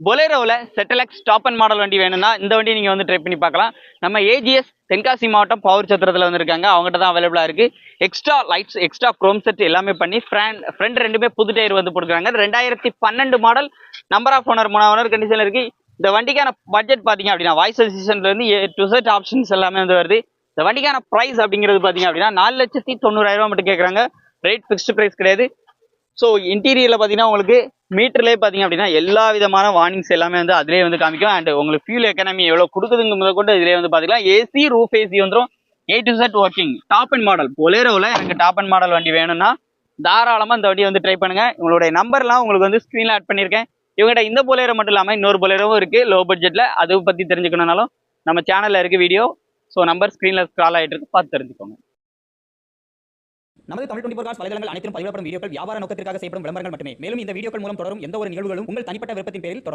பொலேரோவில் செட்டலெக்ஸ் top and model வண்டி வேணும்னா இந்த வண்டி நீங்கள் வந்து ட்ரை பண்ணி பார்க்கலாம். நம்ம ஏஜிஎஸ் தென்காசி மாவட்டம் பவர் சத்திரத்தில் வந்திருக்காங்க. அவங்ககிட்ட தான் அவைலபிளாக இருக்குது. Extra lights, extra chrome set எல்லாமே பண்ணி ஃப்ரண்ட் ரெண்டுமே புது டயர் வந்து போட்டுருக்காங்க. 2012 model, number of owner 3 owner கண்டிஷனில் இருக்குது. இந்த வண்டிக்கான பட்ஜெட் பார்த்தீங்க அப்படின்னா வாய்ஸ் அசிஸ்டன்ட்லேருந்து A to Z ஆப்ஷன்ஸ் எல்லாமே வந்து வருது. இந்த வண்டிக்கான ப்ரைஸ் அப்படிங்கிறது பார்த்தீங்க அப்படின்னா 4,90,000 மட்டும் கேட்குறாங்க. ரேட் ஃபிக்ஸ்டு ப்ரைஸ் கிடையாது. ஸோ இன்டீரியரில் பார்த்தீங்கன்னா உங்களுக்கு மீட்டர்லேயே பார்த்தீங்க அப்படின்னா எல்லா விதமான வார்னிங்ஸ் எல்லாமே வந்து அதிலே வந்து காமிக்கும். அண்ட் உங்களுக்கு ஃபியூல் எக்கனாமி எவ்வளோ கொடுக்குதுங்க முதல் கொண்டு இதிலே வந்து பார்த்துக்கலாம். ஏசி, ரூஃப் ஏசி வந்துடும். A to Z working. Top and model பொலேரோவில் எனக்கு டாப் அண்ட் மாடல் வண்டி வேணும்னா தாராளமாக இந்த வண்டியை வந்து ட்ரை பண்ணுங்க. உங்களுடைய நம்பர்லாம் உங்களுக்கு வந்து ஸ்க்ரீனில் ஆட் பண்ணியிருக்கேன். இவங்ககிட்ட இந்த பொலேரோ மட்டும் இல்லாமல் இன்னொரு பொலேரோவும் இருக்குது லோ பட்ஜெட்டில். அதை பற்றி தெரிஞ்சுக்கணும்னாலும் நம்ம சேனலில் இருக்குது வீடியோ. ஸோ நம்பர் ஸ்க்ரீனில் ஸ்க்ரால் ஆகிட்டு இருக்கு, பார்த்து தெரிஞ்சுக்கோங்க. நமது தமிழ் 24 காஸ் வலைதளங்கள் அனைத்தும் பதிவிடப்படும் வீடியோக்கள் வியாபார நோக்கத்திற்காக செய்யப்படும் விளம்பரங்கள் மட்டுமே. மேலும் இந்த வீடியோக்கள் மூலம் தொடரும் எந்த ஒரு நிகழ்வுகளும் உங்கள் தனிப்பட்ட விருப்பத்தின் பேரில் தொடரும்.